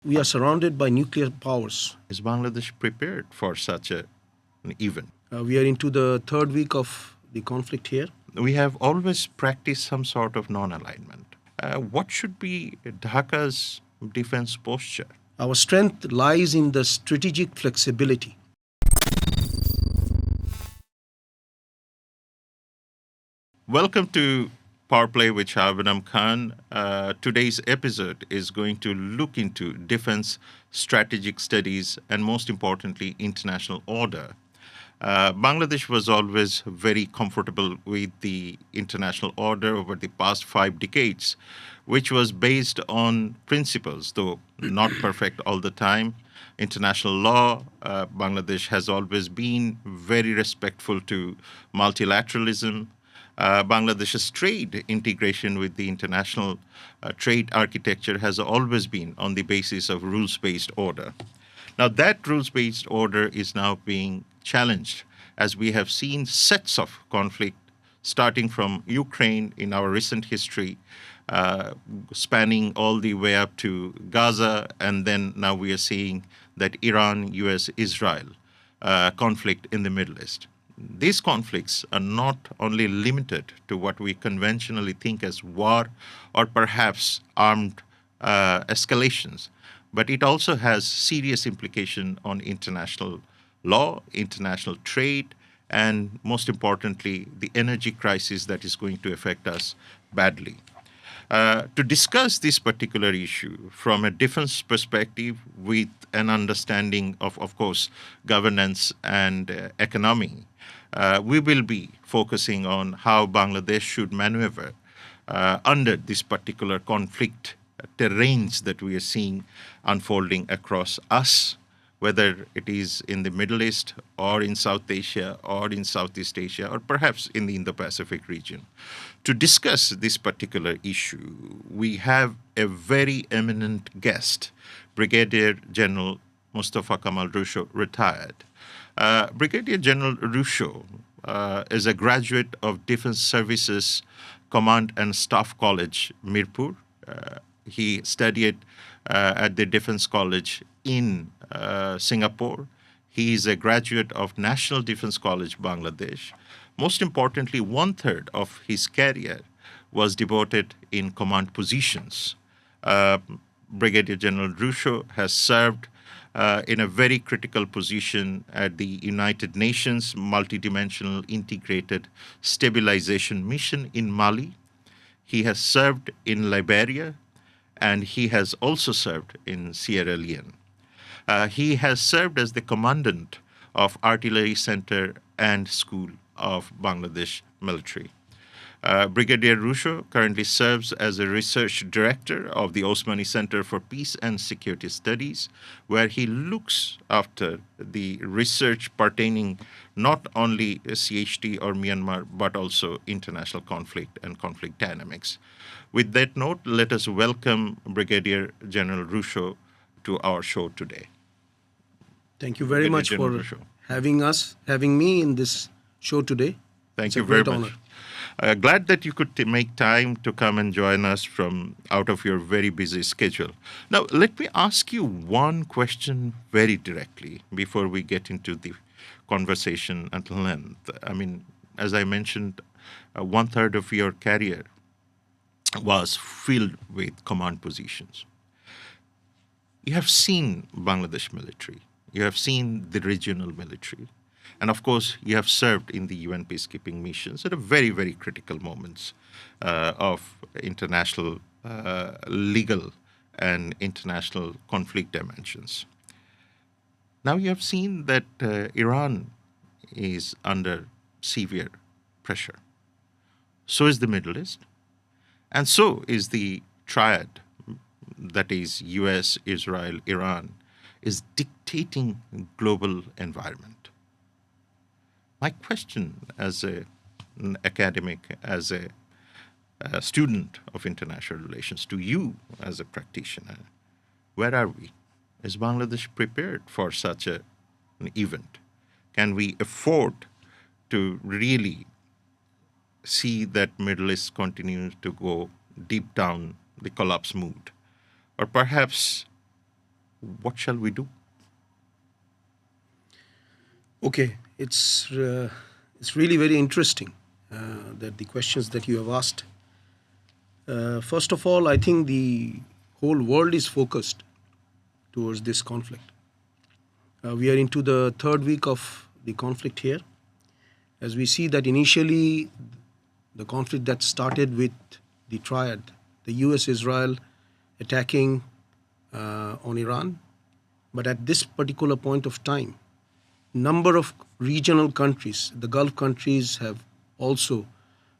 We are surrounded by nuclear powers. Is Bangladesh prepared for an event? We are into the third week of the conflict here. We have always practiced some sort of non alignment. What should be Dhaka's defense posture? Our strength lies in the strategic flexibility. Welcome to Power Play with Shabanam Khan. Today's episode is going to look into defense strategic studies and, most importantly, international order. Bangladesh was always very comfortable with the international order over the past 5 decades, which was based on principles, though not perfect all the time. International law, Bangladesh has always been very respectful to multilateralism. Bangladesh's trade integration with the international trade architecture has always been on the basis of rules-based order. Now, that rules-based order is now being challenged as we have seen sets of conflict starting from Ukraine in our recent history, spanning all the way up to Gaza, and then now we are seeing that Iran, US, Israel conflict in the Middle East. These conflicts are not only limited to what we conventionally think as war or perhaps armed escalations, but it also has serious implication on international law, international trade, and most importantly, the energy crisis that is going to affect us badly. To discuss this particular issue from a defense perspective with an understanding of course, governance and economy, we will be focusing on how Bangladesh should maneuver under this particular conflict terrains that we are seeing unfolding across us, whether it is in the Middle East or in South Asia or in Southeast Asia or perhaps in the Indo-Pacific region. To discuss this particular issue, we have a very eminent guest, Brigadier General Mustafa Kamal Rusho, retired. Brigadier General Rusho is a graduate of Defense Services Command and Staff College, Mirpur. He studied at the Defense College in Singapore. He is a graduate of National Defense College, Bangladesh. Most importantly, 1/3 of his career was devoted in command positions. Brigadier General Rusho has served in a very critical position at the United Nations Multidimensional Integrated Stabilization Mission in Mali. He has served in Liberia, and he has also served in Sierra Leone. He has served as the commandant of Artillery Center and School of Bangladesh Military. Brigadier Rusho currently serves as a research director of the Osmani Center for Peace and Security Studies, where he looks after the research pertaining not only CHT or Myanmar, but also international conflict and conflict dynamics. With that note, let us welcome Brigadier General Rusho to our show today. Thank you very much for having me in this show today. Thank you very much. Glad that you could make time to come and join us from out of your very busy schedule. Now, let me ask you one question very directly before we get into the conversation at length. I mean, as I mentioned, 1/3 of your career was filled with command positions. You have seen Bangladesh military. You have seen the regional military. And of course, you have served in the UN peacekeeping missions at a very, very critical moments of international legal and international conflict dimensions. Now you have seen that Iran is under severe pressure. So is the Middle East. And so is the triad, that is US, Israel, Iran, is dictating global environment. My question as an academic, as a student of international relations, to you as a practitioner, where are we? Is Bangladesh prepared for such an event? Can we afford to really see that Middle East continues to go deep down the collapse mood? Or perhaps what shall we do? Okay, it's really very interesting that the questions that you have asked. First of all, I think the whole world is focused towards this conflict. We are into the third week of the conflict here. As we see that initially, the conflict that started with the triad, the US, Israel attacking on Iran. But at this particular point of time, number of regional countries, the Gulf countries, have also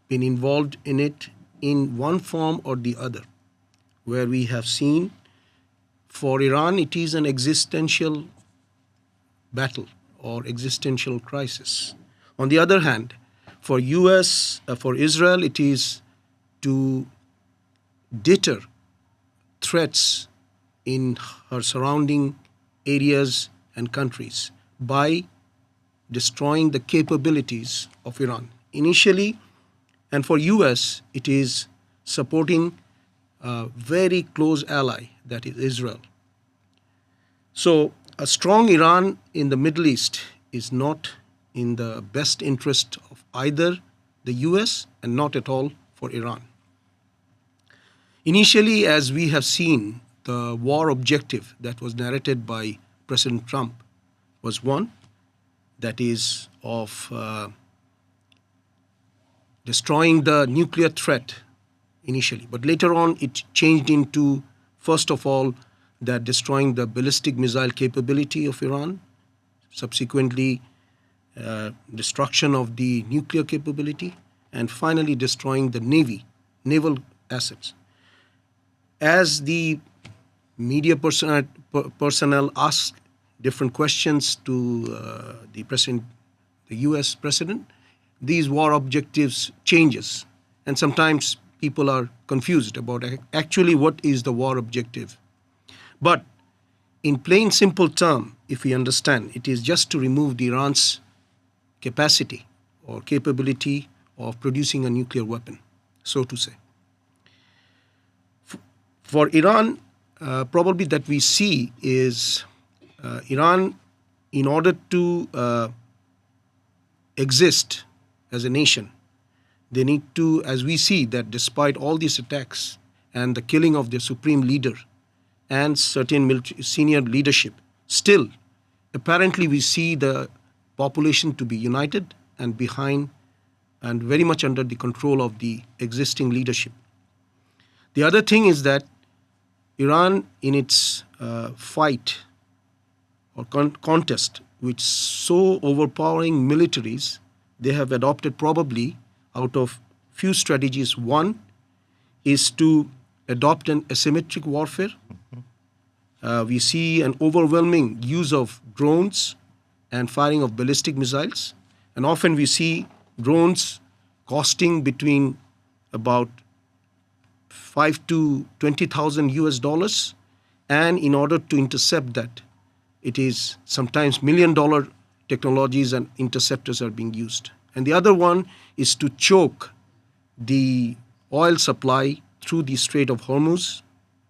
been involved in it in one form or the other, where we have seen for Iran it is an existential battle or existential crisis. On the other hand, for for Israel, it is to deter threats in her surrounding areas and countries by destroying the capabilities of Iran. Initially, and for US, it is supporting a very close ally, that is Israel. So a strong Iran in the Middle East is not in the best interest of either the US and not at all for Iran. Initially, as we have seen, the war objective that was narrated by President Trump was one, that is of destroying the nuclear threat initially. But later on, it changed into, first of all, that destroying the ballistic missile capability of Iran, subsequently destruction of the nuclear capability, and finally destroying the naval assets. As the media personnel asked different questions to the US president, these war objectives changes, and sometimes people are confused about actually what is the war objective. But in plain simple term, if we understand, it is just to remove Iran's capacity or capability of producing a nuclear weapon, so to say. For Iran, probably that we see is Iran, in order to exist as a nation, they need to, as we see that despite all these attacks and the killing of their supreme leader and certain senior leadership, still, apparently we see the population to be united and behind and very much under the control of the existing leadership. The other thing is that Iran, in its fight or contest with so overpowering militaries, they have adopted probably out of few strategies. One is to adopt an asymmetric warfare. We see an overwhelming use of drones and firing of ballistic missiles. And often we see drones costing between about 5 to 20,000 US dollars. And in order to intercept that, it is sometimes $1 million technologies and interceptors are being used. And the other one is to choke the oil supply through the Strait of Hormuz,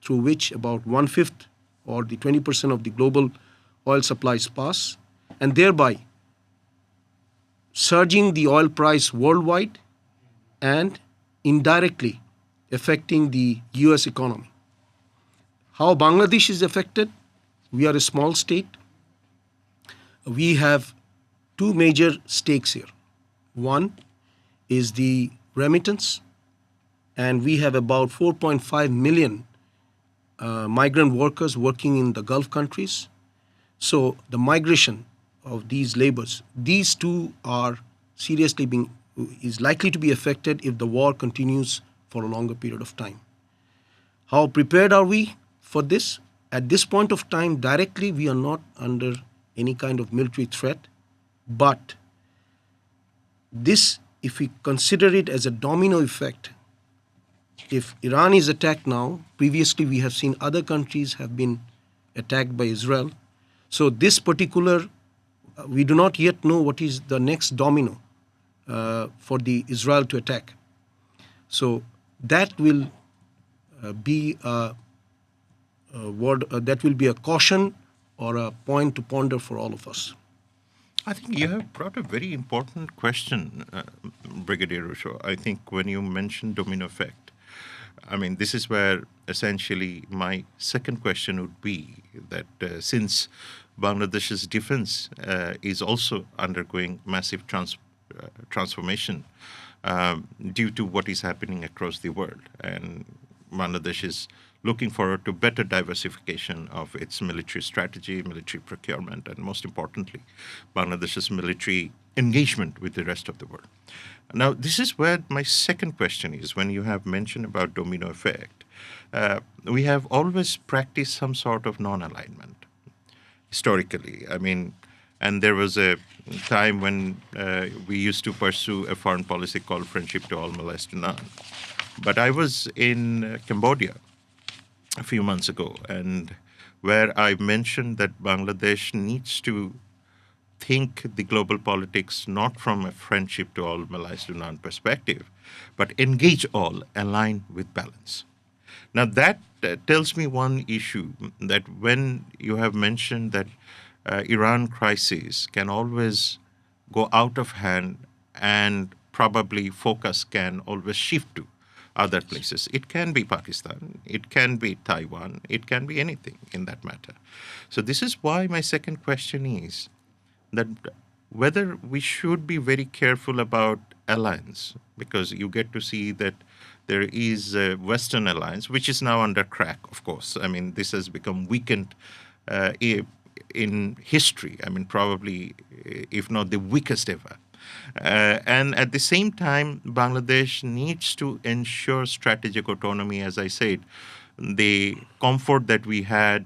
through which about 1/5 or the 20% of the global oil supplies pass, and thereby surging the oil price worldwide and indirectly affecting the US economy. How Bangladesh is affected? We are a small state. We have two major stakes here. One is the remittance, and we have about 4.5 million migrant workers working in the Gulf countries. So the migration of these laborers, these two are is likely to be affected if the war continues for a longer period of time. How prepared are we for this? At this point of time, directly we are not under any kind of military threat, but this, if we consider it as a domino effect, if Iran is attacked now, previously we have seen other countries have been attacked by Israel. So this particular, we do not yet know what is the next domino for the Israel to attack. So that will be a word that will be a caution or a point to ponder for all of us. I think you have brought a very important question, Brigadier Rusho. I think when you mentioned domino effect, I mean, this is where essentially my second question would be that since Bangladesh's defense is also undergoing massive transformation due to what is happening across the world, and Bangladesh is looking forward to better diversification of its military strategy, military procurement, and most importantly, Bangladesh's military engagement with the rest of the world. Now, this is where my second question is. When you have mentioned about domino effect, we have always practiced some sort of non-alignment historically. I mean, and there was a time when we used to pursue a foreign policy called friendship to all, malice to none. But I was in Cambodia a few months ago, and where I mentioned that Bangladesh needs to think the global politics not from a friendship to all, malice to none perspective, but engage all, align with balance. Now that tells me one issue, that when you have mentioned that Iran crisis can always go out of hand and probably focus can always shift to other places. It can be Pakistan, it can be Taiwan, it can be anything in that matter. So this is why my second question is that whether we should be very careful about alliance, because you get to see that there is a Western alliance, which is now under crack, of course. I mean, this has become weakened in history. I mean, probably, if not the weakest ever. And at the same time, Bangladesh needs to ensure strategic autonomy, as I said. The comfort that we had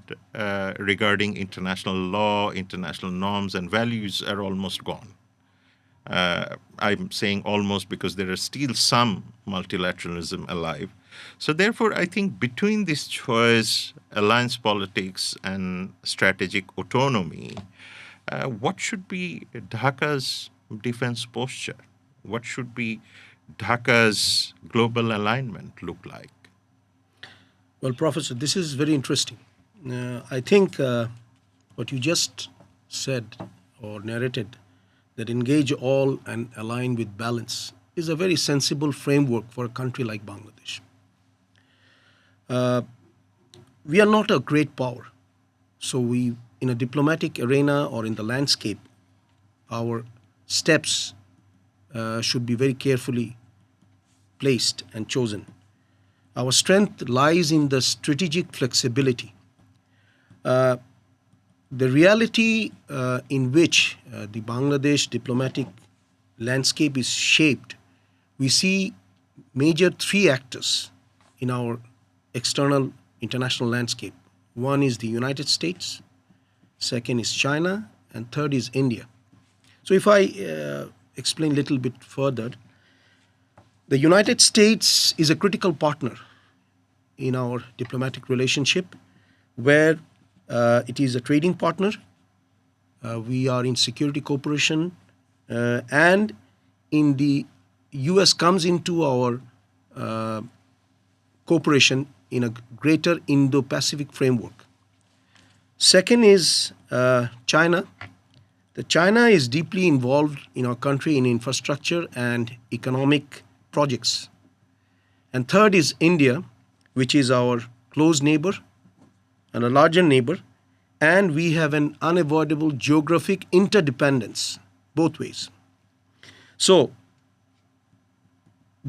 regarding international law, international norms, and values are almost gone. I'm saying almost because there is still some multilateralism alive. So therefore, I think between this choice, alliance politics, and strategic autonomy, what should be Dhaka's defense posture? What should be Dhaka's global alignment look like? Well, Professor, this is very interesting. I think what you just said or narrated, that engage all and align with balance, is a very sensible framework for a country like Bangladesh. We are not a great power. So we, in a diplomatic arena or in the landscape, our steps should be very carefully placed and chosen. Our strength lies in the strategic flexibility. The reality in which the Bangladesh diplomatic landscape is shaped, we see major three actors in our external international landscape. One is the United States, second is China, and third is India. So if I explain a little bit further, the United States is a critical partner in our diplomatic relationship, where it is a trading partner. We are in security cooperation, and in the U.S. comes into our cooperation in a greater Indo-Pacific framework. Second is China. The China is deeply involved in our country in infrastructure and economic projects. And third is India, which is our close neighbor and a larger neighbor, and we have an unavoidable geographic interdependence both ways. So,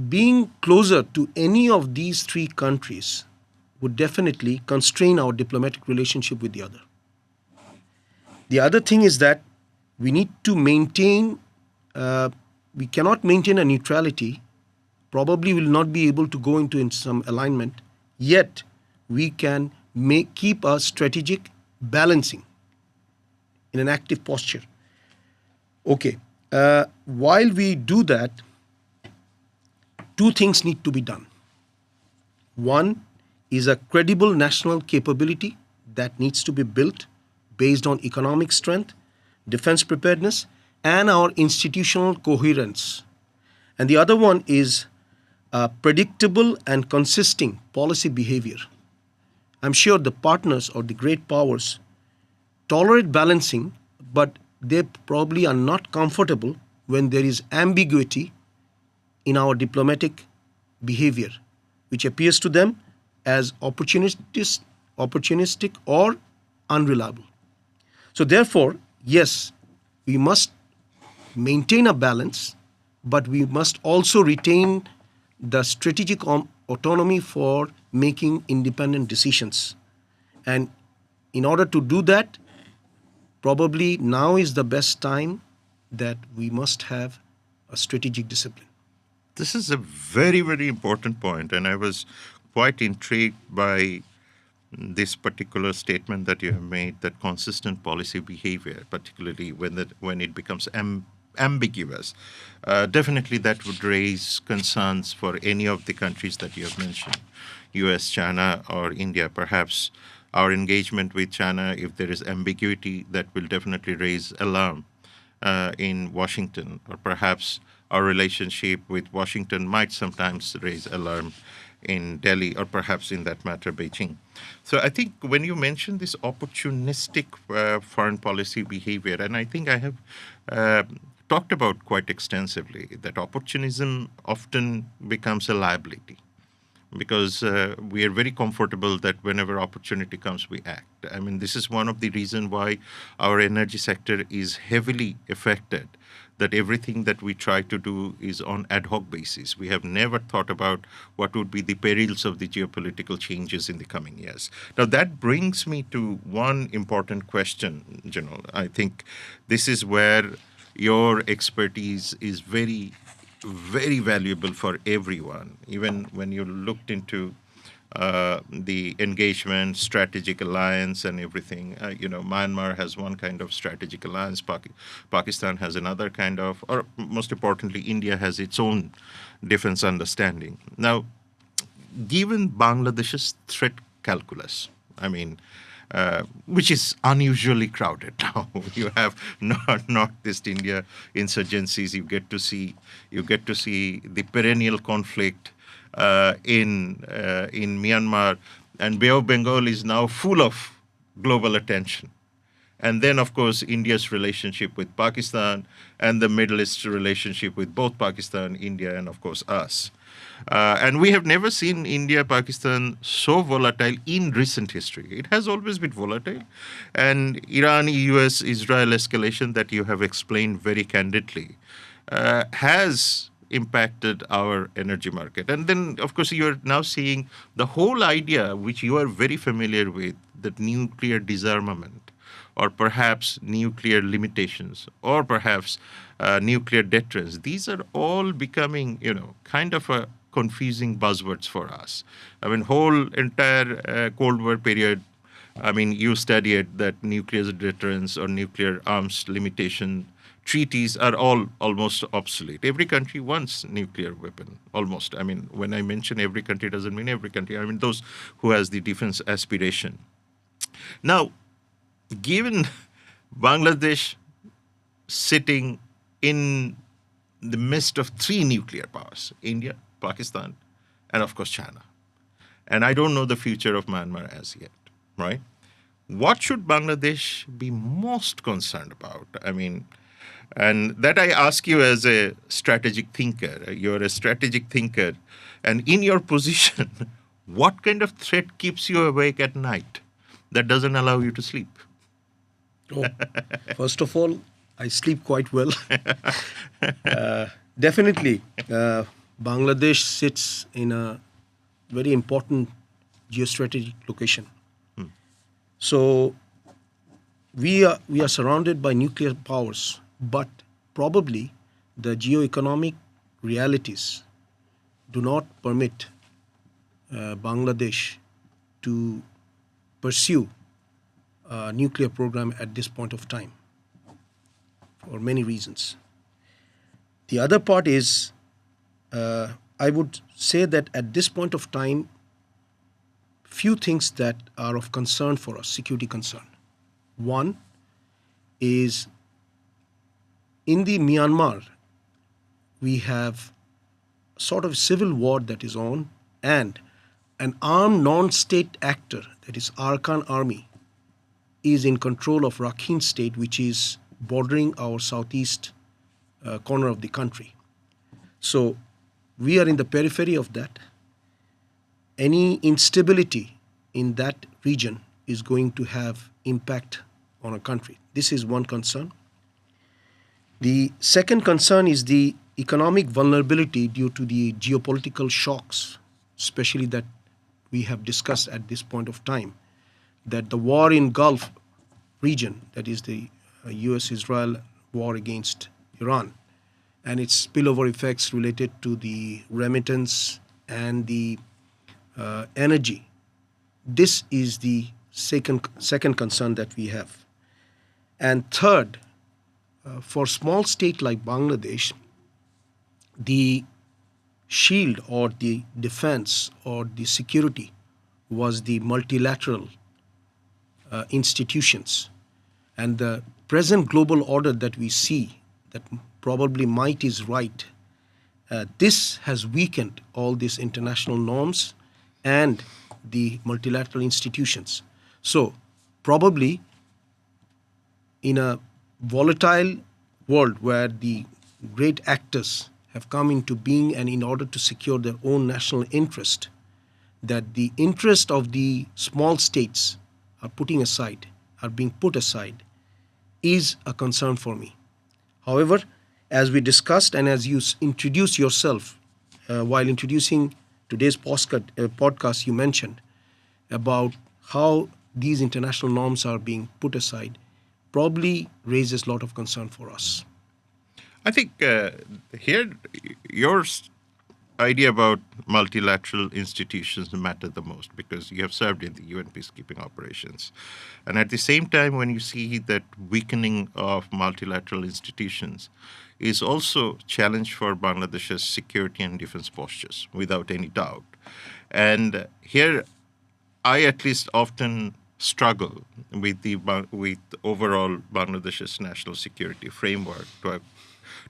being closer to any of these three countries would definitely constrain our diplomatic relationship with the other. The other thing is that we need to maintain, we cannot maintain a neutrality, probably will not be able to go into some alignment, yet we can keep a strategic balancing in an active posture. Okay, while we do that, two things need to be done. One is a credible national capability that needs to be built based on economic strength, defense preparedness, and our institutional coherence. And the other one is predictable and consistent policy behavior. I'm sure the partners or the great powers tolerate balancing, but they probably are not comfortable when there is ambiguity in our diplomatic behavior, which appears to them as opportunistic or unreliable. So, therefore, yes, we must maintain a balance, but we must also retain the strategic autonomy for making independent decisions. And in order to do that, probably now is the best time that we must have a strategic discipline. This is a very, very important point, and I was quite intrigued by this particular statement that you have made, that consistent policy behavior, particularly when it becomes ambiguous. Definitely that would raise concerns for any of the countries that you have mentioned, US, China, or India. Perhaps our engagement with China, if there is ambiguity, that will definitely raise alarm in Washington, or perhaps our relationship with Washington might sometimes raise alarm in Delhi, or perhaps in that matter, Beijing. So I think when you mention this opportunistic foreign policy behavior, and I think I have talked about quite extensively, that opportunism often becomes a liability, because we are very comfortable that whenever opportunity comes, we act. I mean, this is one of the reasons why our energy sector is heavily affected, that everything that we try to do is on ad hoc basis. We have never thought about what would be the perils of the geopolitical changes in the coming years. Now, that brings me to one important question, General. I think this is where your expertise is very, very valuable for everyone. Even when you looked into the engagement, strategic alliance, and everything. Myanmar has one kind of strategic alliance, Pakistan has another kind of, or most importantly, India has its own defense understanding. Now, given Bangladesh's threat calculus, I mean, which is unusually crowded now. You have Northeast India insurgencies. You get to see the perennial conflict in Myanmar, and Bay of Bengal is now full of global attention. And then, of course, India's relationship with Pakistan, and the Middle East relationship with both Pakistan, India, and of course us. And we have never seen India-Pakistan so volatile in recent history. It has always been volatile. And Iran, US, Israel escalation that you have explained very candidly has impacted our energy market. And then, of course, you're now seeing the whole idea, which you are very familiar with, that nuclear disarmament, or perhaps nuclear limitations, or perhaps nuclear deterrence. These are all becoming, kind of a confusing buzzwords for us. I mean, whole entire Cold War period, I mean, you studied that nuclear deterrence or nuclear arms limitation treaties are all almost obsolete. Every country wants nuclear weapon, almost. I mean, when I mention every country, doesn't mean every country. I mean, those who has the defense aspiration. Now, given Bangladesh sitting in the midst of three nuclear powers, India, Pakistan, and of course China. And I don't know the future of Myanmar as yet, right? What should Bangladesh be most concerned about? I mean, and that I ask you as a strategic thinker. You're a strategic thinker. And in your position, what kind of threat keeps you awake at night that doesn't allow you to sleep? Oh, first of all, I sleep quite well. Definitely, Bangladesh sits in a very important geostrategic location. So we are surrounded by nuclear powers, but probably the geoeconomic realities do not permit Bangladesh to pursue a nuclear program at this point of time for many reasons. The other part is, I would say that at this point of time, few things that are of concern for us, security concern. One is, in the Myanmar, we have sort of civil war that is on, and an armed non-state actor, that is Arakan Army, is in control of Rakhine State, which is bordering our southeast corner of the country. So we are in the periphery of that. Any instability in that region is going to have impact on a country. This is one concern. The second concern is the economic vulnerability due to the geopolitical shocks, especially that we have discussed at this point of time, that the war in Gulf region, that is the US-Israel war against Iran, and its spillover effects related to the remittance and the energy. This is the second concern that we have. And third, for small state like Bangladesh, the shield or the defense or the security was the multilateral institutions. And the present global order that we see, that probably might is right, this has weakened all these international norms and the multilateral institutions. So probably in a volatile world where the great actors have come into being and in order to secure their own national interest, that the interest of the small states are being put aside, is a concern for me. However, as we discussed and as you introduced yourself while introducing today's podcast, you mentioned about how these international norms are being put aside, probably raises a lot of concern for us. I think here your idea about multilateral institutions matter the most because you have served in the UN peacekeeping operations. And at the same time, when you see that weakening of multilateral institutions is also challenge for Bangladesh's security and defense postures, without any doubt. And here, I at least often struggle with with overall Bangladesh's national security framework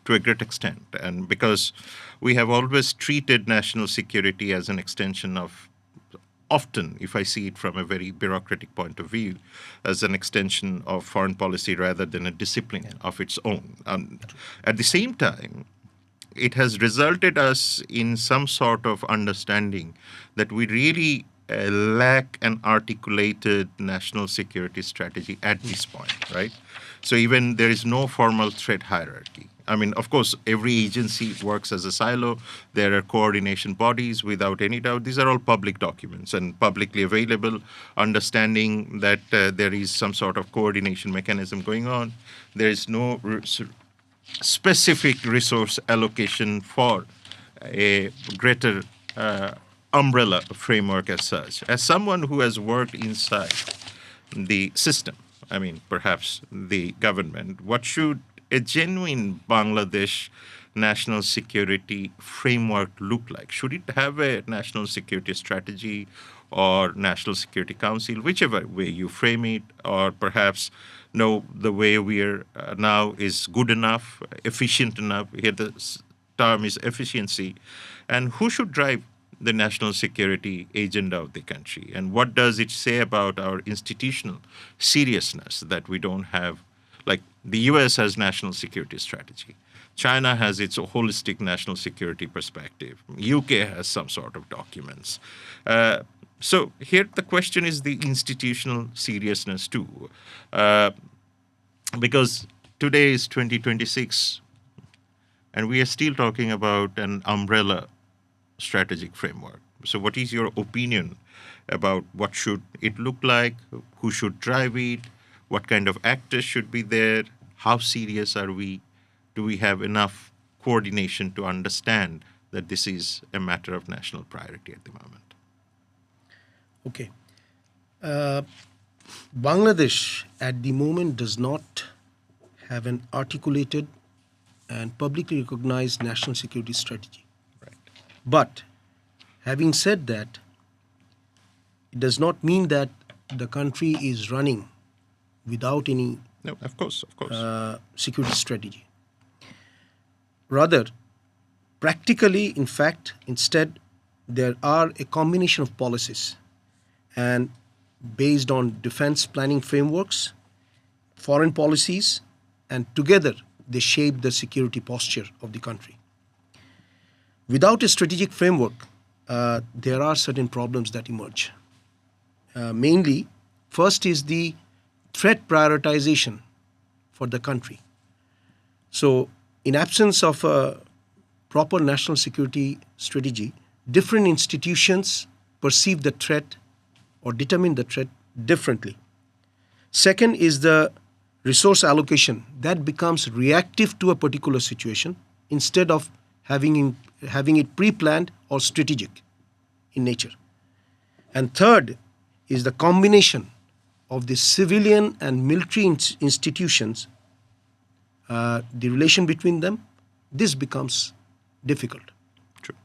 to a great extent, and because we have always treated national security as an extension of, often, if I see it from a very bureaucratic point of view, as an extension of foreign policy rather than a discipline of its own. At the same time, it has resulted us in some sort of understanding that we really lack an articulated national security strategy at this point, right? So even there is no formal threat hierarchy. I mean, of course, every agency works as a silo. There are coordination bodies, without any doubt. These are all public documents and publicly available, understanding that there is some sort of coordination mechanism going on. There is no specific resource allocation for a greater umbrella framework as such. As someone who has worked inside the system, I mean, perhaps the government, what should a genuine Bangladesh national security framework look like? Should it have a national security strategy or national security council, whichever way you frame it, or perhaps no, the way we are now is good enough, efficient enough? Here the term is efficiency. And who should drive the national security agenda of the country? And what does it say about our institutional seriousness that we don't have? Like the US has national security strategy. China has its holistic national security perspective. UK has some sort of documents. So here the question is the institutional seriousness too. Because today is 2026 and we are still talking about an umbrella strategic framework. So what is your opinion about what should it look like? Who should drive it? What kind of actors should be there? How serious are we? Do we have enough coordination to understand that this is a matter of national priority at the moment? Okay. Bangladesh at the moment does not have an articulated and publicly recognized national security strategy. Right. But having said that, it does not mean that the country is running without any No, of course. security strategy. Rather, practically, in fact, instead, there are a combination of policies and based on defense planning frameworks, foreign policies, and together they shape the security posture of the country. Without a strategic framework, there are certain problems that emerge. Mainly, first is the threat prioritization for the country. So, in absence of a proper national security strategy, different institutions perceive the threat or determine the threat differently. Second is the resource allocation that becomes reactive to a particular situation instead of having it pre-planned or strategic in nature. And third is the combination of the civilian and military institutions, the relation between them, this becomes difficult. True.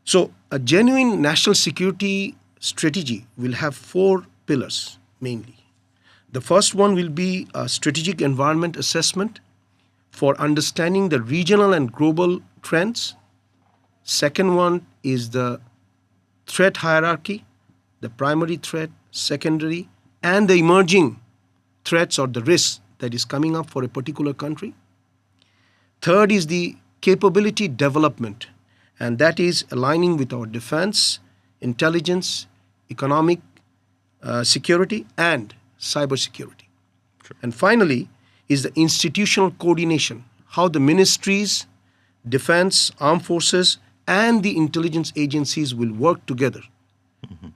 So a genuine national security strategy will have four pillars mainly. The first one will be a strategic environment assessment for understanding the regional and global trends. Second one is the threat hierarchy, the primary threat, secondary, and the emerging threats or the risks that is coming up for a particular country. Third is the capability development, and that is aligning with our defense, intelligence, economic security, and cyber security. Sure. And finally is the institutional coordination, how the ministries, defense, armed forces, and the intelligence agencies will work together. Mm-hmm.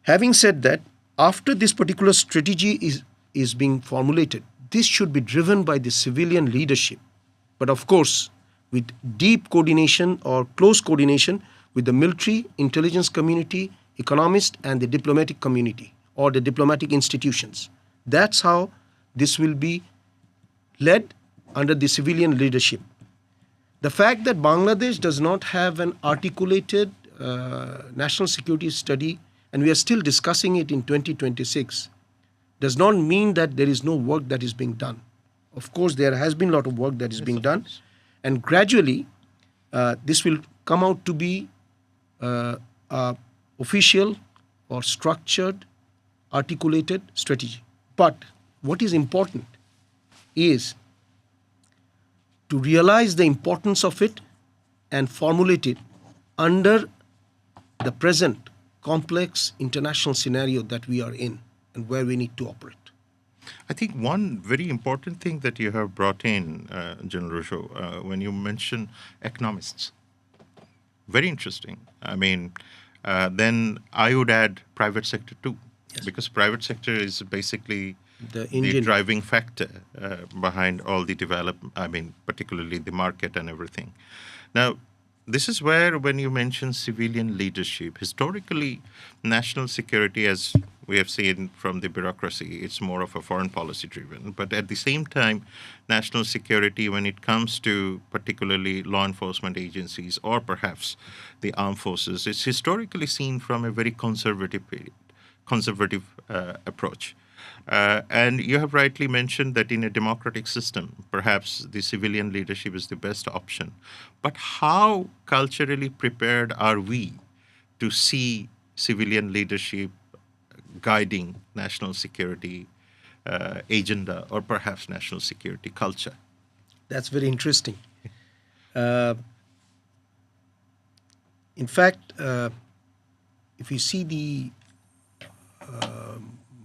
Having said that, after this particular strategy is being formulated, this should be driven by the civilian leadership, but of course, with deep coordination or close coordination with the military, intelligence community, economists, and the diplomatic community or the diplomatic institutions. That's how this will be led under the civilian leadership. The fact that Bangladesh does not have an articulated national security study, and we are still discussing it in 2026, does not mean that there is no work that is being done. Of course, there has been a lot of work that is being done, and gradually this will come out to be official or structured, articulated strategy. But what is important is to realize the importance of it and formulate it under the present complex international scenario that we are in and where we need to operate. I think one very important thing that you have brought in, General Rusho, when you mention economists, very interesting. I mean, then I would add private sector too, Yes. because private sector is basically The the engine. driving factor behind all the development, I mean, particularly the market and everything. Now, this is where, when you mention civilian leadership, historically, national security, as we have seen from the bureaucracy, it's more of a foreign policy driven. But at the same time, national security, when it comes to particularly law enforcement agencies or perhaps the armed forces, it's historically seen from a very conservative approach. And you have rightly mentioned that in a democratic system, perhaps the civilian leadership is the best option. But how culturally prepared are we to see civilian leadership guiding national security agenda or perhaps national security culture? That's very interesting. In fact, if you see the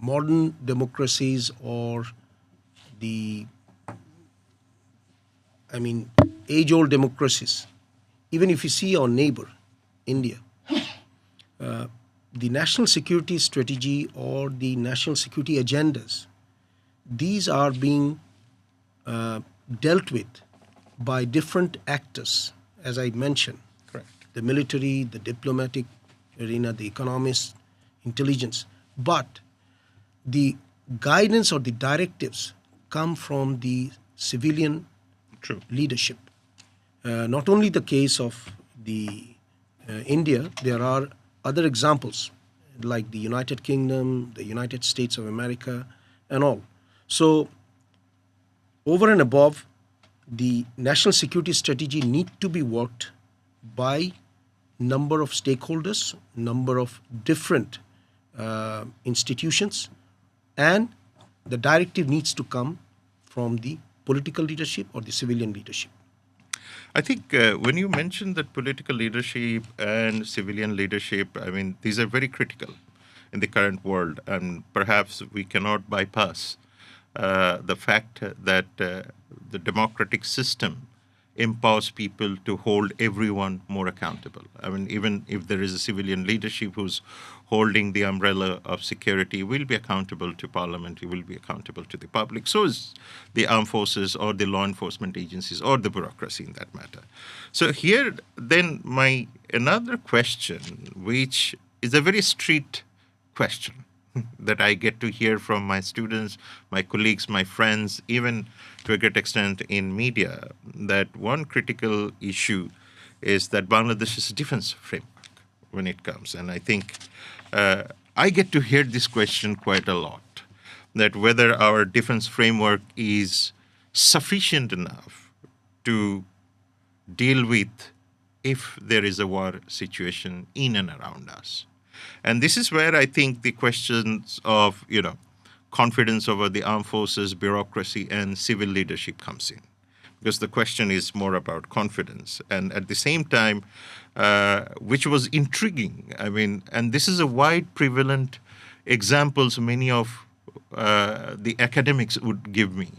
modern democracies or the, age-old democracies, even if you see our neighbor, India, the national security strategy or the national security agendas, these are being dealt with by different actors, as I mentioned. Correct. The military, the diplomatic arena, the economists, intelligence. But the guidance or the directives come from the civilian True. leadership. Not only the case of the India, there are other examples like the United Kingdom, the United States of America, and all. So, over and above, the national security strategy need to be worked by number of stakeholders, number of different institutions, and the directive needs to come from the political leadership or the civilian leadership. I think when you mentioned that political leadership and civilian leadership, I mean, these are very critical in the current world, and perhaps we cannot bypass the fact that the democratic system empowers people to hold everyone more accountable. I mean, even if there is a civilian leadership who's holding the umbrella of security, will be accountable to parliament, he will be accountable to the public. So is the armed forces or the law enforcement agencies or the bureaucracy in that matter. So here, then, my another question, which is a very street question that I get to hear from my students, my colleagues, my friends, even to a great extent in media, that one critical issue is that Bangladesh's defense framework when it comes. And I think I get to hear this question quite a lot, that whether our defense framework is sufficient enough to deal with if there is a war situation in and around us. And this is where I think the questions of, confidence over the armed forces, bureaucracy, and civil leadership comes in. Because the question is more about confidence. And at the same time, which was intriguing, I mean, and this is a wide prevalent examples many of the academics would give me,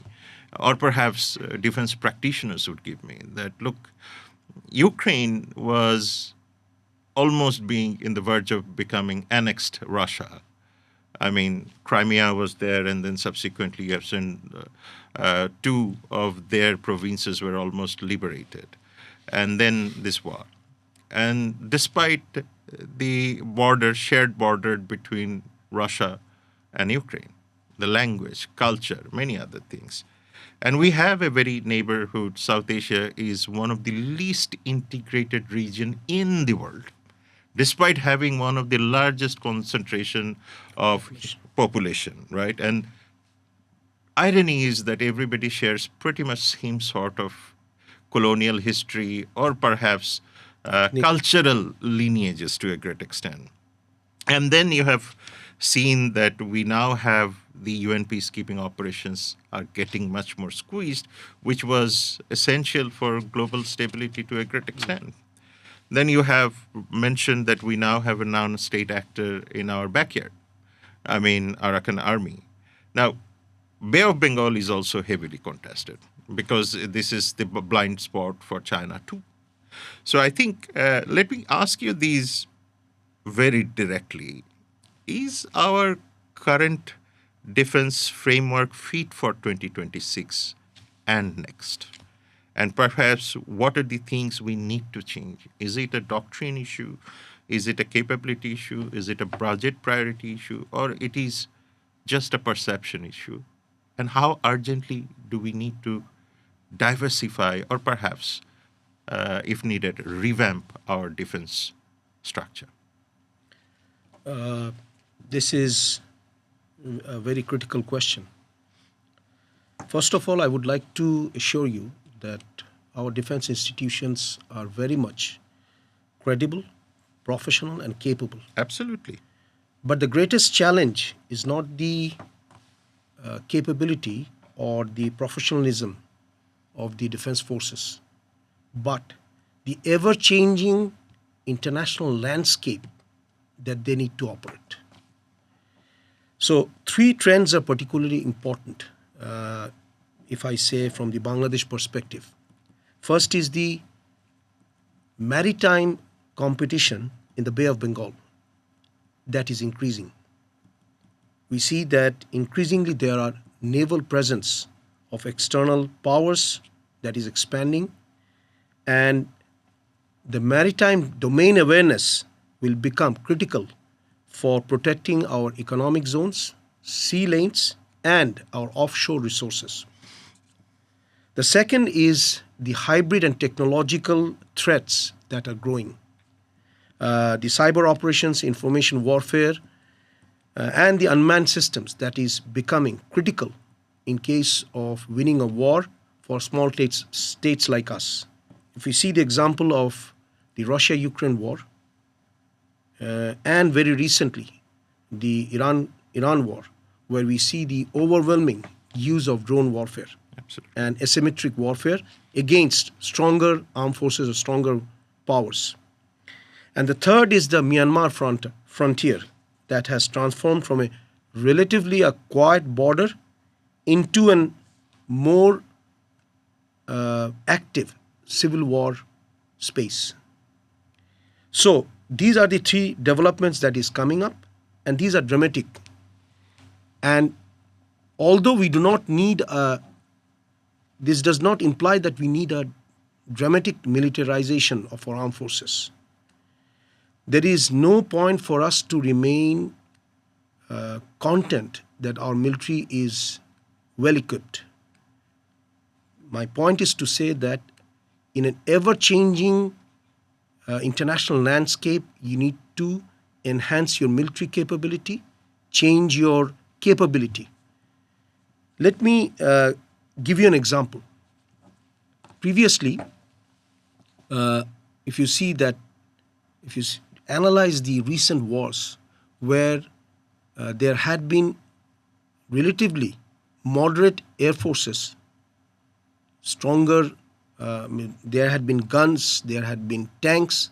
or perhaps defense practitioners would give me, that look, Ukraine was almost being in the verge of becoming annexed Russia. I mean, Crimea was there, and then subsequently you have seen two of their provinces were almost liberated. And then this war. And despite the shared border between Russia and Ukraine, the language, culture, many other things. And we have a very neighborhood. South Asia is one of the least integrated region in the world, despite having one of the largest concentration of population, right? And irony is that everybody shares pretty much same sort of colonial history or perhaps cultural lineages to a great extent. And then you have seen that we now have the UN peacekeeping operations are getting much more squeezed, which was essential for global stability to a great extent. Then you have mentioned that we now have a non-state actor in our backyard. I mean, Arakan Army. Now, Bay of Bengal is also heavily contested because this is the blind spot for China too. So I think, let me ask you these very directly. Is our current defense framework fit for 2026 and next? And perhaps what are the things we need to change? Is it a doctrine issue? Is it a capability issue? Is it a budget priority issue? Or it is just a perception issue? And how urgently do we need to diversify or perhaps, if needed, revamp our defense structure? This is a very critical question. First of all, I would like to assure you that our defense institutions are very much credible, professional, and capable. Absolutely. But the greatest challenge is not the capability or the professionalism of the defense forces, but the ever-changing international landscape that they need to operate. So three trends are particularly important, if I say from the Bangladesh perspective. First is the maritime competition in the Bay of Bengal that is increasing. We see that increasingly there are naval presence of external powers that is expanding, and the maritime domain awareness will become critical for protecting our economic zones, sea lanes, and our offshore resources. The second is the hybrid and technological threats that are growing. The cyber operations, information warfare, and the unmanned systems that is becoming critical in case of winning a war for small states like us. If we see the example of the Russia-Ukraine war, and very recently, the Iran war, where we see the overwhelming use of drone warfare Absolutely. and asymmetric warfare against stronger armed forces or stronger powers. And the third is the Myanmar frontier that has transformed from a relatively a quiet border into an more active civil war space. So these are the three developments that is coming up, and these are dramatic. And although we do not need this does not imply that we need a dramatic militarization of our armed forces. There is no point for us to remain content that our military is well equipped. My point is to say that in an ever-changing international landscape, you need to enhance your military capability, change your capability. Let me give you an example. Previously, if you analyze the recent wars where there had been relatively moderate air forces, stronger, there had been guns, there had been tanks,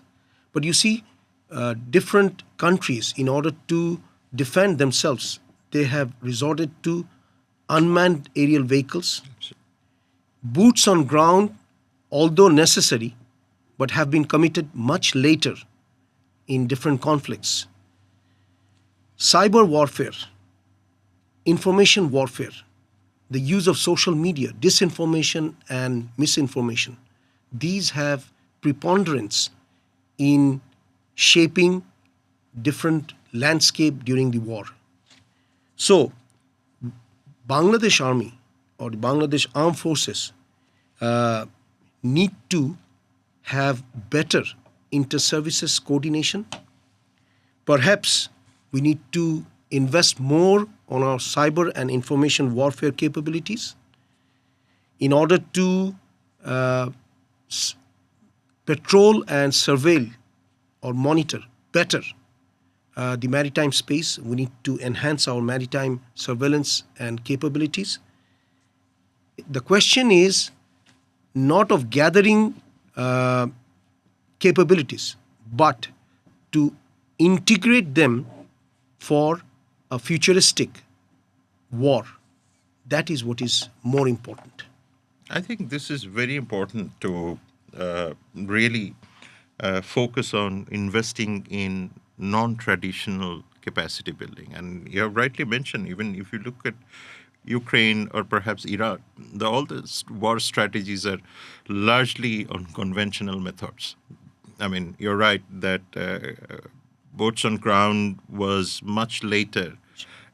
but you see different countries, in order to defend themselves, they have resorted to unmanned aerial vehicles, boots on ground, although necessary, but have been committed much later in different conflicts. Cyber warfare, information warfare, the use of social media, disinformation and misinformation, these have preponderance in shaping different landscape during the war. So, Bangladesh Army or the Bangladesh Armed Forces need to have better inter-services coordination. Perhaps we need to invest more on our cyber and information warfare capabilities in order to patrol and surveil or monitor better the maritime space. We need to enhance our maritime surveillance and capabilities. The question is not of gathering capabilities, but to integrate them for a futuristic war. That is what is more important. I think this is very important to really focus on investing in non-traditional capacity building. And you have rightly mentioned, even if you look at Ukraine or perhaps Iraq, all the war strategies are largely on conventional methods. I mean, you're right that boots on ground was much later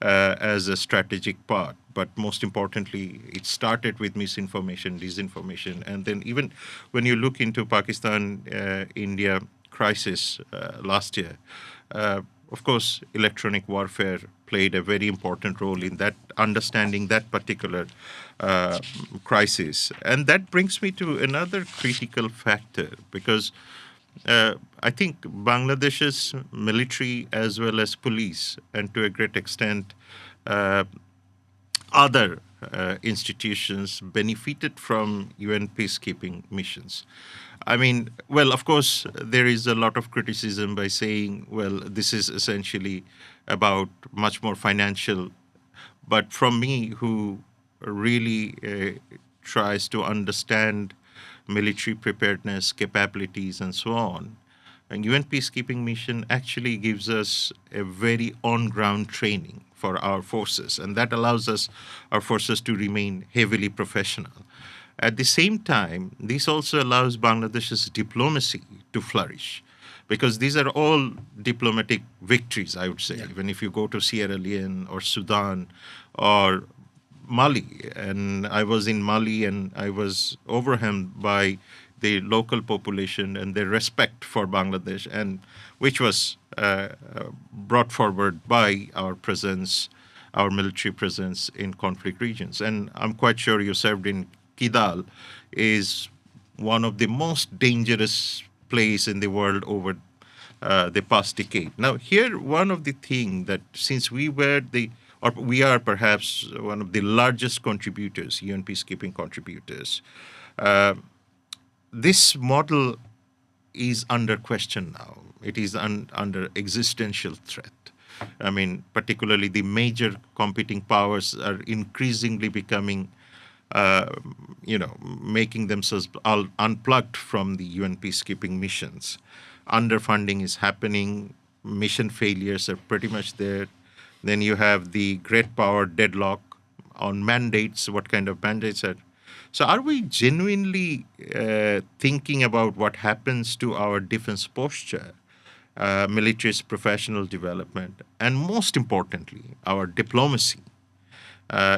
as a strategic part. But most importantly, it started with misinformation, disinformation. And then even when you look into Pakistan-India crisis last year, of course, electronic warfare played a very important role in that, understanding that particular crisis. And that brings me to another critical factor, because I think Bangladesh's military as well as police, and to a great extent other institutions, benefited from UN peacekeeping missions. I mean, well, of course, there is a lot of criticism by saying, well, this is essentially about much more financial. But from me, who really tries to understand military preparedness, capabilities, and so on, and UN peacekeeping mission actually gives us a very on-ground training for our forces, and that allows our forces to remain heavily professional. At the same time, this also allows Bangladesh's diplomacy to flourish, because these are all diplomatic victories, I would say. Yeah. Even if you go to Sierra Leone or Sudan or Mali, and I was in Mali and I was overwhelmed by the local population and their respect for Bangladesh, and which was brought forward by our presence, our military presence in conflict regions. And I'm quite sure you served in Kidal, is one of the most dangerous place in the world over the past decade. Now, here, one of the things that since we are perhaps one of the largest contributors, UN peacekeeping contributors, this model is under question now. It is under existential threat. I mean, particularly the major competing powers are increasingly becoming, making themselves all unplugged from the UN peacekeeping missions. Underfunding is happening. Mission failures are pretty much there. Then you have the great power deadlock on mandates. What kind of mandates are? So, are we genuinely thinking about what happens to our defense posture, military's professional development, and most importantly, our diplomacy,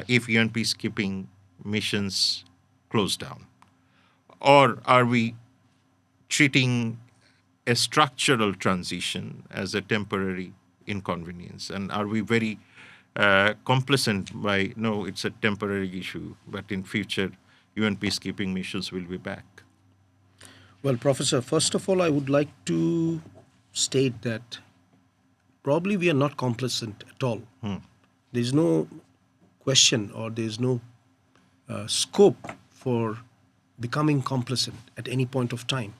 if UN peacekeeping missions close down? Or are we treating a structural transition as a temporary inconvenience? And are we very complacent by, no, it's a temporary issue, but in future, UN peacekeeping missions will be back? Well, Professor, first of all, I would like to state that probably we are not complacent at all. There is no question or there is no scope for becoming complacent at any point of time.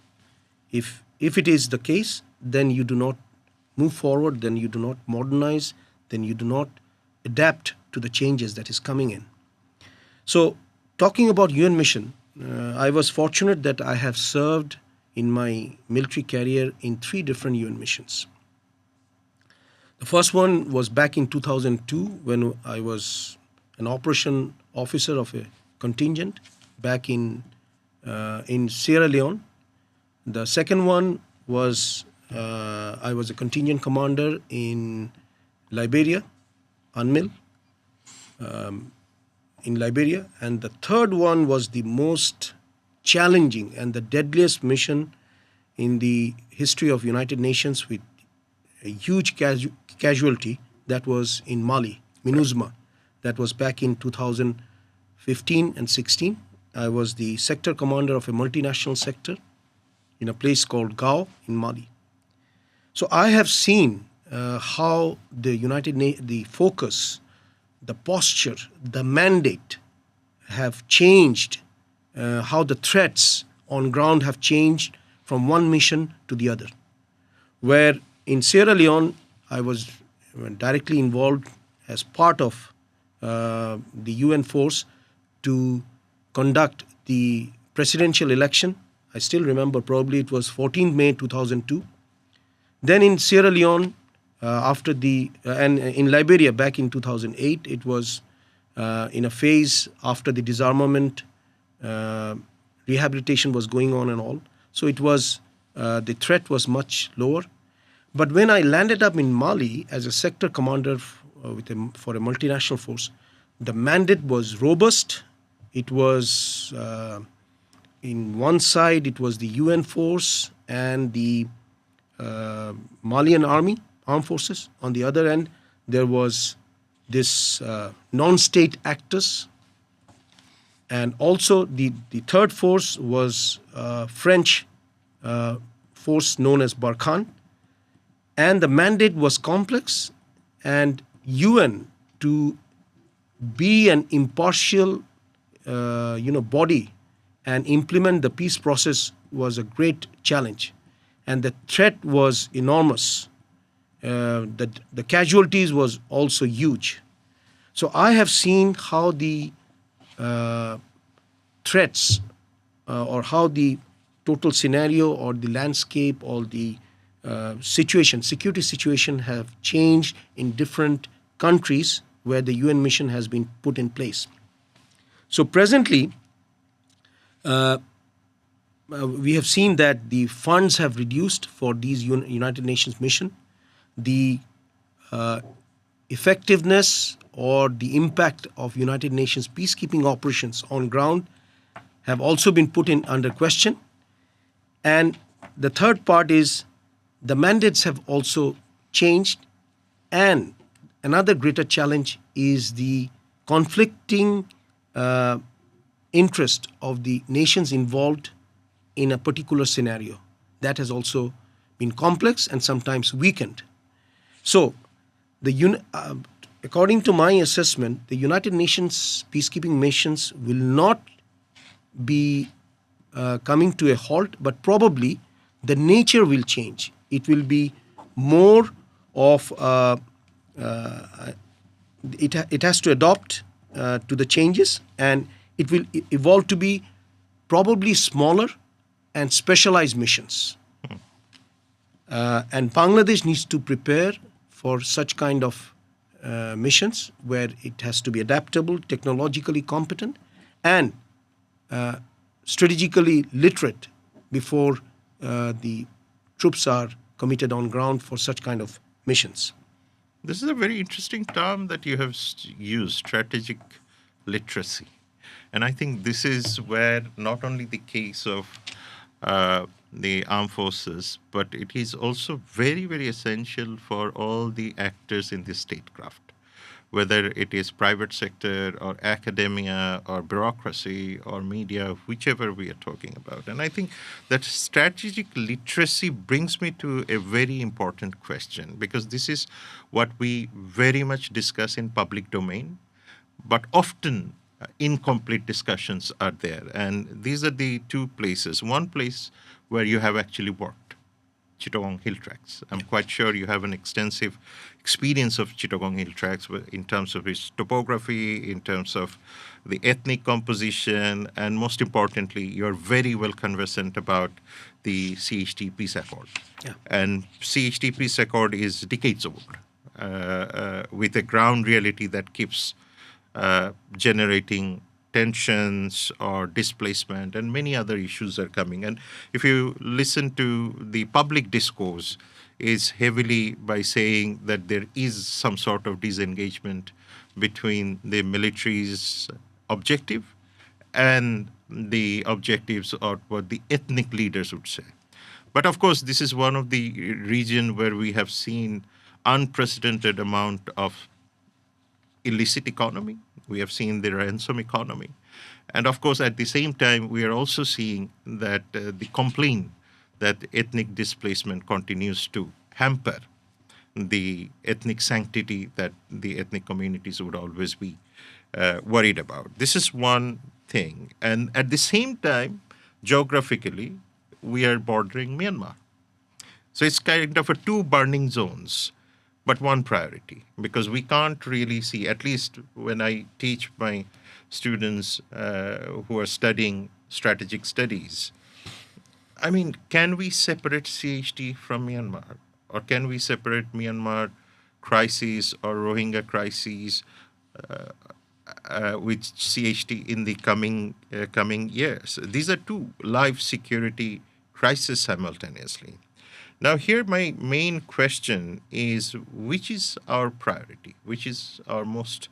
If it is the case, then you do not move forward, then you do not modernize, then you do not adapt to the changes that is coming in. So, talking about UN mission, I was fortunate that I have served in my military career in 3 different UN missions. The first one was back in 2002 when I was an operation officer of a contingent back in Sierra Leone. The second one was I was a contingent commander in Liberia, UNMIL, in Liberia. And the third one was the most challenging and the deadliest mission in the history of United Nations with a huge casualty. That was in Mali, MINUSMA. That was back in 2015 and 16. I was the sector commander of a multinational sector in a place called Gao in Mali. So I have seen how the focus, the posture, the mandate have changed, how the threats on ground have changed from one mission to the other. Where in Sierra Leone, I was directly involved as part of the UN force to conduct the presidential election. I still remember, probably it was 14 May 2002. Then in Sierra Leone, and in Liberia back in 2008, it was in a phase after the disarmament, rehabilitation was going on and all. So it was, the threat was much lower. But when I landed up in Mali as a sector commander for a multinational force, the mandate was robust. It was, in one side, it was the UN force and the Malian armed forces. On the other end, there was this non-state actors. And also the third force was French force known as Barkhane. And the mandate was complex, and UN, to be an impartial body and implement the peace process, was a great challenge. And the threat was enormous. The casualties was also huge. So I have seen how the threats or how the total scenario or the landscape or the security situation have changed in different countries where the UN mission has been put in place. So presently, we have seen that the funds have reduced for these United Nations mission. The effectiveness or the impact of United Nations peacekeeping operations on ground have also been put in under question. And the third part is the mandates have also changed. And another greater challenge is the conflicting interest of the nations involved in a particular scenario. that has also been complex and sometimes weakened. So, according to my assessment, the United Nations peacekeeping missions will not be coming to a halt, but probably the nature will change. It will be more of it has to adopt to the changes, and it will evolve to be probably smaller and specialized missions. And Bangladesh needs to prepare for such kind of missions where it has to be adaptable, technologically competent, and strategically literate before the troops are committed on ground for such kind of missions. This is a very interesting term that you have used, strategic literacy. And I think this is where not only the case of the armed forces, but it is also very, very essential for all the actors in the statecraft, whether it is private sector or academia or bureaucracy or media, whichever we are talking about. And I think that strategic literacy brings me to a very important question, because this is what we very much discuss in public domain, but often incomplete discussions are there. And these are the two places. One place where you have actually worked, Chittagong Hill Tracts. I'm quite sure you have an extensive experience of Chittagong Hill Tracts in terms of its topography, in terms of the ethnic composition, and most importantly, you're very well conversant about the CHT Peace Accord. Yeah. And CHT Peace Accord is decades old, with a ground reality that keeps generating tensions or displacement, and many other issues are coming. And if you listen to the public discourse, is heavily by saying that there is some sort of disengagement between the military's objective and the objectives of what the ethnic leaders would say. But of course, this is one of the region where we have seen unprecedented amount of illicit economy. We have seen the ransom economy. And of course, at the same time, we are also seeing that the complaint that ethnic displacement continues to hamper the ethnic sanctity that the ethnic communities would always be worried about. This is one thing. And at the same time, geographically, we are bordering Myanmar. So it's kind of a two burning zones, but one priority, because we can't really see, at least when I teach my students who are studying strategic studies, I mean, can we separate CHT from Myanmar? Or can we separate Myanmar crises or Rohingya crises with CHT in the coming years? These are two life security crises simultaneously. Now, here my main question is, which is our priority? Which is our most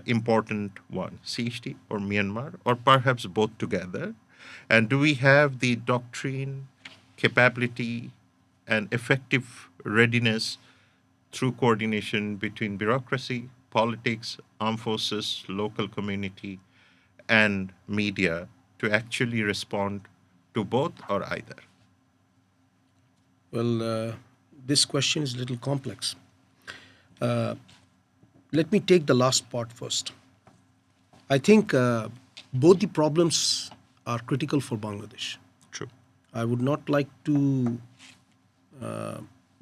important one, CHT or Myanmar, or perhaps both together? And do we have the doctrine, capability, and effective readiness through coordination between bureaucracy, politics, armed forces, local community, and media to actually respond to both or either? Well, this question is a little complex. Let me take the last part first. I think both the problems are critical for Bangladesh. True. I would not like to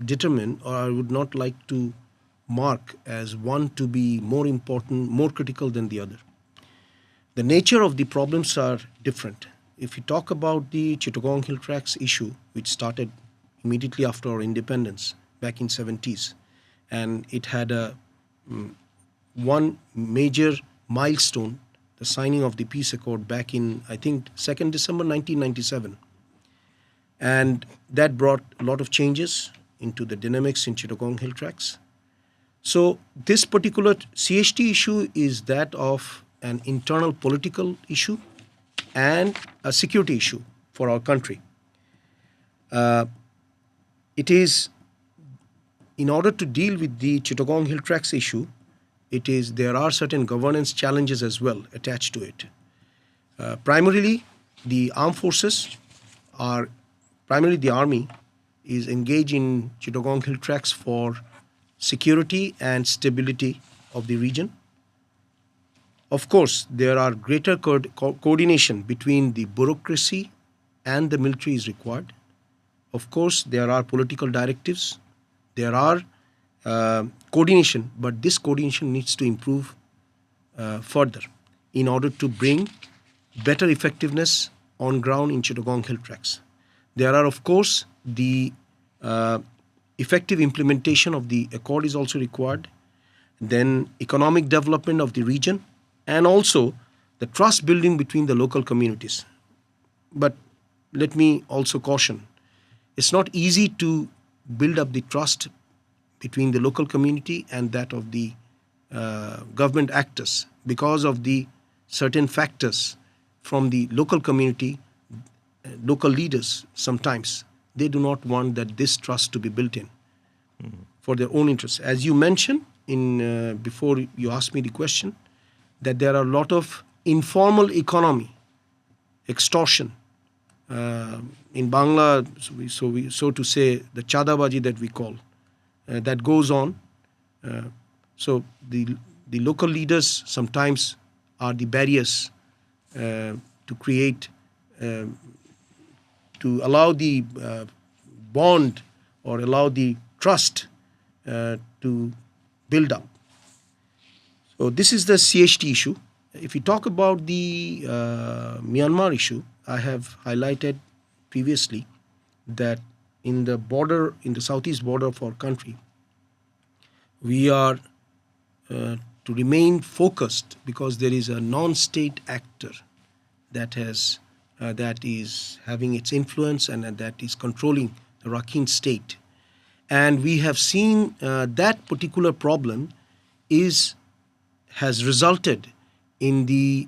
determine, or I would not like to mark as one to be more important, more critical than the other. The nature of the problems are different. If you talk about the Chittagong Hill Tracts issue, which started immediately after our independence back in 70s, and it had one major milestone, the signing of the peace accord back in, I think, 2nd December 1997. And that brought a lot of changes into the dynamics in Chittagong Hill Tracts. So this particular CHT issue is that of an internal political issue and a security issue for our country. It is, in order to deal with the Chittagong Hill Tracts issue, there are certain governance challenges as well attached to it. Primarily, the armed forces are primarily the army, is engaged in Chittagong Hill Tracks for security and stability of the region. Of course, there are greater coordination between the bureaucracy and the military is required. Of course, there are political directives. There are coordination, but this coordination needs to improve further in order to bring better effectiveness on ground in Chittagong Hill Tracks. There are, of course, the effective implementation of the accord is also required. Then economic development of the region, and also the trust building between the local communities. But let me also caution, it's not easy to build up the trust between the local community and that of the government actors because of the certain factors from the local community, local leaders sometimes. They do not want that this trust to be built in for their own interests. As you mentioned in before you asked me the question, that there are a lot of informal economy, extortion. In Bangla, so to say, the chadabaji that we call, that goes on. So the local leaders sometimes are the barriers to create, to allow the bond or allow the trust to build up. So this is the CHT issue. If we talk about the Myanmar issue, I have highlighted previously that in the border, in the southeast border of our country, we are to remain focused because there is a non-state actor that has that is having its influence and that is controlling the Rakhine state. And we have seen that particular problem has resulted in the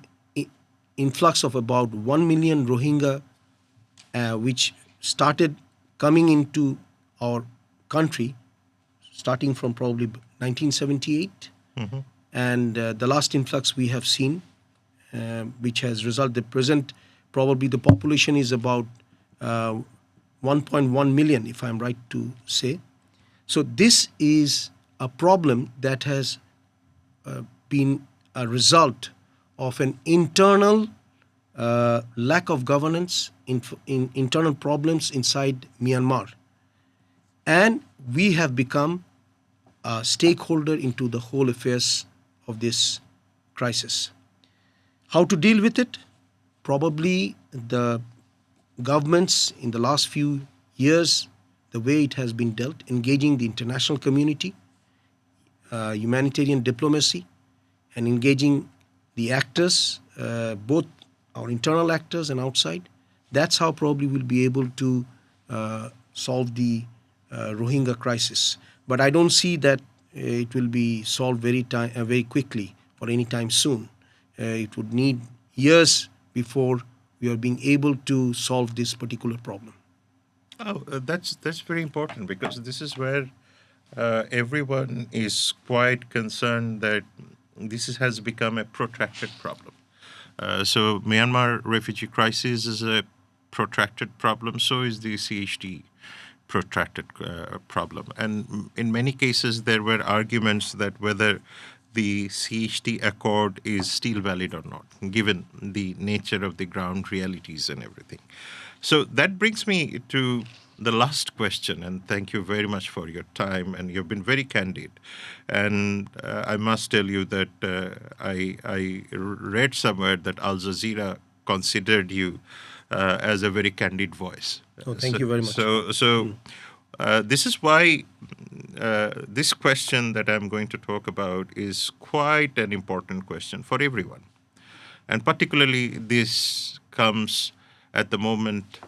influx of about 1 million Rohingya, which started coming into our country, starting from probably 1978. Mm-hmm. And the last influx we have seen, which has resulted, the present, probably the population is about 1.1 million, if I'm right to say. So this is a problem that has been a result of an internal lack of governance, in internal problems inside Myanmar. And we have become a stakeholder into the whole affairs of this crisis. How to deal with it? Probably the governments in the last few years, the way it has been dealt, engaging the international community, humanitarian diplomacy, and engaging the actors, both our internal actors and outside. That's how probably we'll be able to solve the Rohingya crisis. But I don't see that it will be solved very quickly or anytime soon. It would need years before we are being able to solve this particular problem. Oh, that's very important, because this is where everyone is quite concerned that has become a protracted problem. So Myanmar refugee crisis is a protracted problem. So is the CHT protracted problem. And in many cases, there were arguments that whether the CHT accord is still valid or not, given the nature of the ground realities and everything. So that brings me to the last question, and thank you very much for your time, and you've been very candid. And I must tell you that I read somewhere that Al Jazeera considered you as a very candid voice. Oh, thank you very much. This is why this question that I'm going to talk about is quite an important question for everyone. And particularly this comes at the moment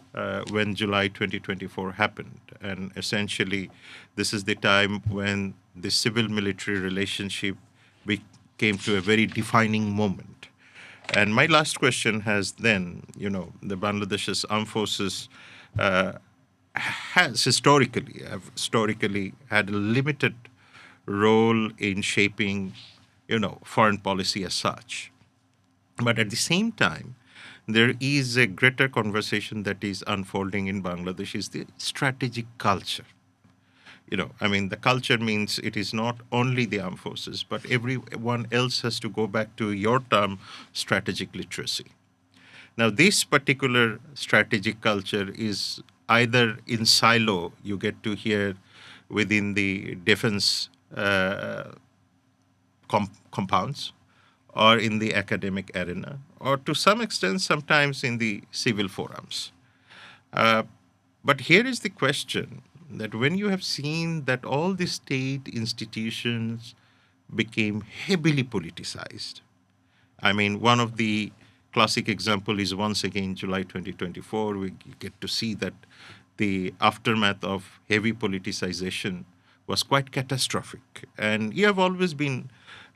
when July 2024 happened. And essentially, this is the time when the civil-military relationship came to a very defining moment. And my last question has then, the Bangladesh's armed forces have historically had a limited role in shaping, foreign policy as such. But at the same time, there is a greater conversation that is unfolding in Bangladesh is the strategic culture. The culture means it is not only the armed forces, but everyone else has to go back to your term, strategic literacy. Now, this particular strategic culture is either in silo, you get to hear within the defense compounds, or in the academic arena, or to some extent, sometimes in the civil forums. But here is the question that when you have seen that all the state institutions became heavily politicized, one of the classic example is once again July 2024. We get to see that the aftermath of heavy politicization was quite catastrophic. And you have always been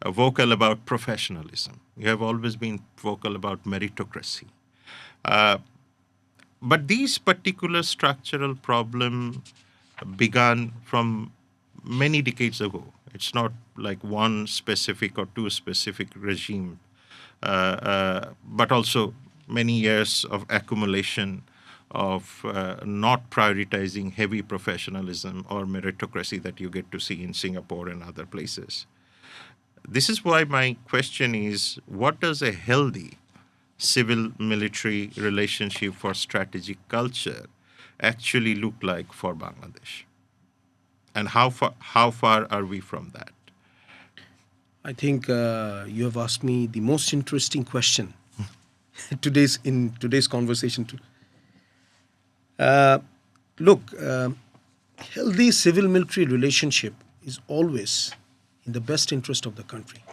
vocal about professionalism. You have always been vocal about meritocracy. But these particular structural problem began from many decades ago. It's not like one specific or two specific regime, but also many years of accumulation of not prioritizing heavy professionalism or meritocracy that you get to see in Singapore and other places. This is why my question is, what does a healthy civil-military relationship for strategic culture actually look like for Bangladesh? And how far are we from that? I think you have asked me the most interesting question in today's conversation. Healthy civil-military relationship is always in the best interest of the country.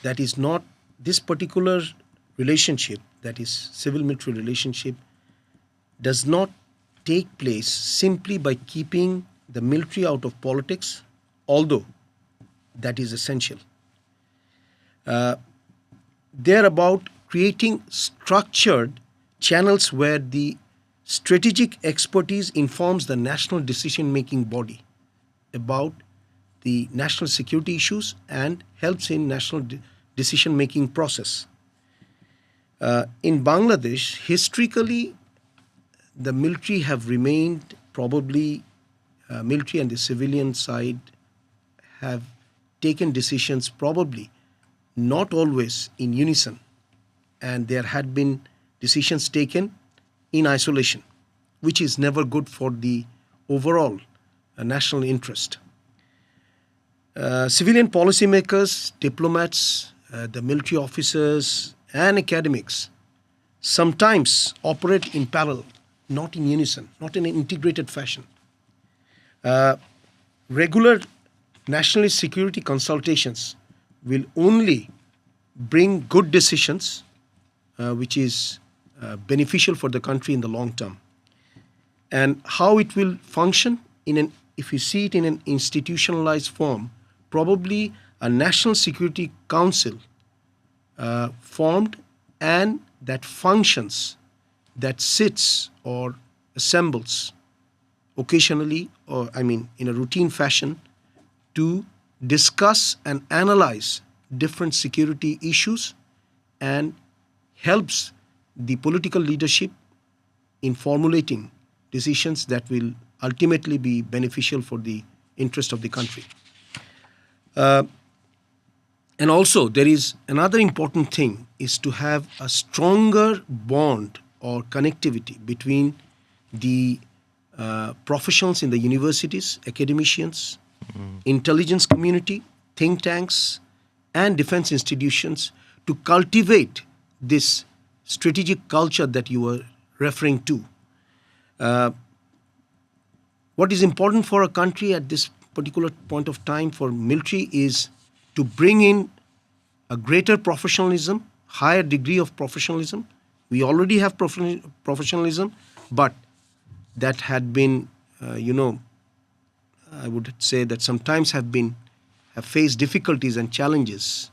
That is not this particular relationship, that is civil-military relationship, does not take place simply by keeping the military out of politics, although that is essential. They're about creating structured channels where the strategic expertise informs the national decision-making body about the national security issues and helps in national decision-making process. In Bangladesh, historically, the military have remained probably, military and the civilian side have taken decisions probably not always in unison, and there had been decisions taken in isolation, which is never good for the overall national interest. Civilian policymakers, diplomats, the military officers, and academics sometimes operate in parallel, not in unison, not in an integrated fashion. Regular national security consultations will only bring good decisions, which is beneficial for the country in the long term. And how it will function if you see it in an institutionalized form, probably a National Security Council formed and that functions, that sits or assembles occasionally, or in a routine fashion, to discuss and analyze different security issues and helps the political leadership in formulating decisions that will ultimately be beneficial for the interest of the country. And also, there is another important thing is to have a stronger bond or connectivity between the professionals in the universities, academicians, intelligence community, think tanks, and defense institutions to cultivate this strategic culture that you were referring to. What is important for a country at this particular point of time for military is to bring in a greater professionalism, higher degree of professionalism. We already have professionalism, but that had been, I would say that sometimes have faced difficulties and challenges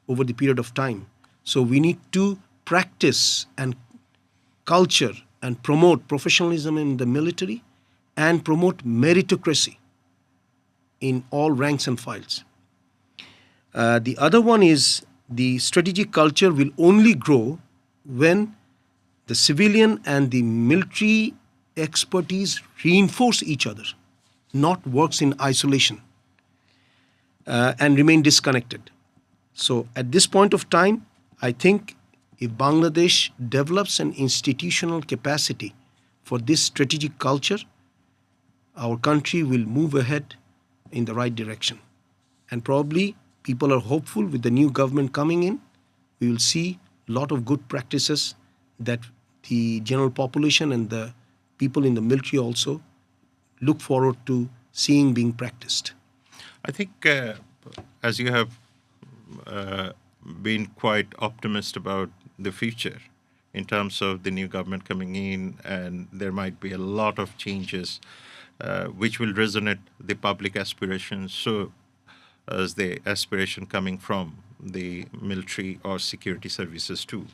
over the period of time. So we need to practice and culture and promote professionalism in the military and promote meritocracy in all ranks and files. The other one is the strategic culture will only grow when the civilian and the military expertise reinforce each other, not works in isolation and remain disconnected. So at this point of time, I think if Bangladesh develops an institutional capacity for this strategic culture, our country will move ahead in the right direction. And probably people are hopeful with the new government coming in, we will see a lot of good practices that the general population and the people in the military also look forward to seeing being practiced. I think, as you have uh, been quite optimist about the future in terms of the new government coming in, and there might be a lot of changes which will resonate the public aspirations. So, as the aspiration coming from the military or security services too.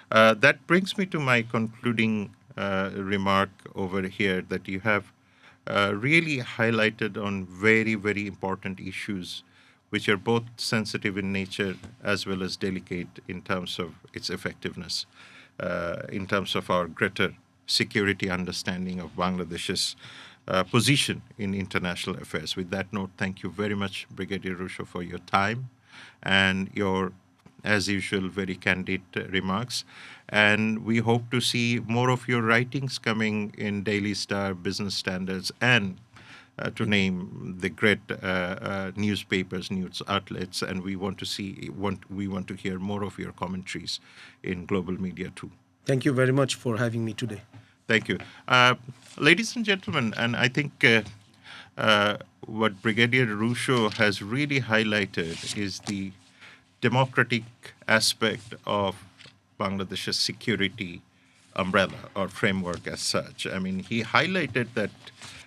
That brings me to my concluding remark over here that you have really highlighted on very, very important issues which are both sensitive in nature as well as delicate in terms of its effectiveness, in terms of our greater security understanding of Bangladesh's position in international affairs. With that note, thank you very much, Brigadier Rusho, for your time and your, as usual, very candid remarks. And we hope to see more of your writings coming in Daily Star, Business Standards, and to name the great newspapers, news outlets, and we want to hear more of your commentaries in global media too. Thank you very much for having me today. Thank you. Ladies and gentlemen, and I think what Brigadier Rusho has really highlighted is the democratic aspect of Bangladesh's security umbrella or framework as such. I mean, he highlighted that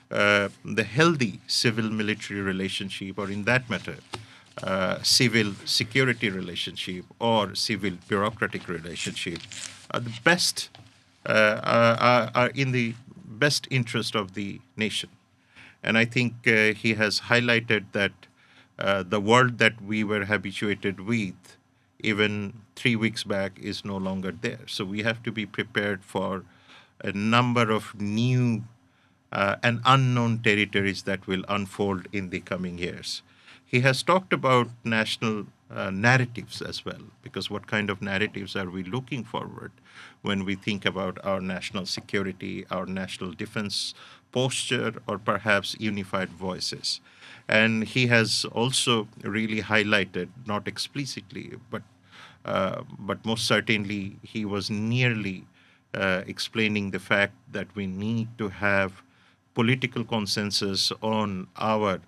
the healthy civil-military relationship, or in that matter, civil security relationship or civil bureaucratic relationship, are the best are in the best interest of the nation. And I think he has highlighted that the world that we were habituated with even 3 weeks back is no longer there. So we have to be prepared for a number of new and unknown territories that will unfold in the coming years. He has talked about national narratives as well, because what kind of narratives are we looking forward when we think about our national security, our national defense posture, or perhaps unified voices? And he has also really highlighted, not explicitly, but most certainly he was nearly explaining the fact that we need to have political consensus on our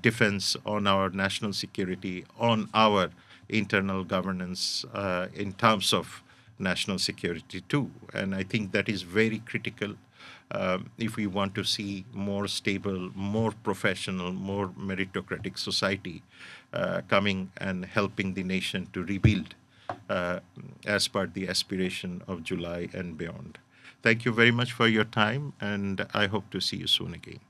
defense, on our national security, on our internal governance in terms of national security too. And I think that is very critical if we want to see more stable, more professional, more meritocratic society coming and helping the nation to rebuild as per the aspiration of July and beyond. Thank you very much for your time, and I hope to see you soon again.